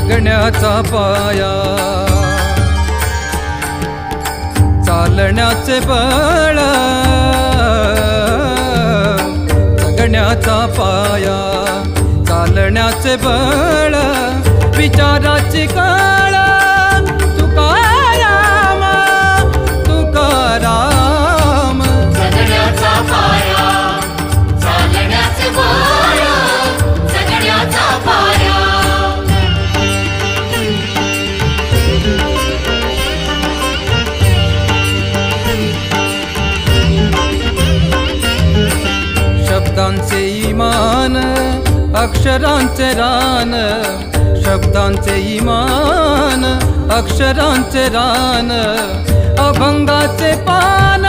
जगण्याचा पाया चालण्याचे बळ जगण्याचा पाया चालण्याचे बळ विचाराची कळ तुकाराम तुकाराम जगण्याचा पाया चालण्याचे बळ जगण्याचा पाया शब्दांचे इमान अक्षरांचे रान शब्दांचे इमान अक्षरांचे रान अभंगाचे पान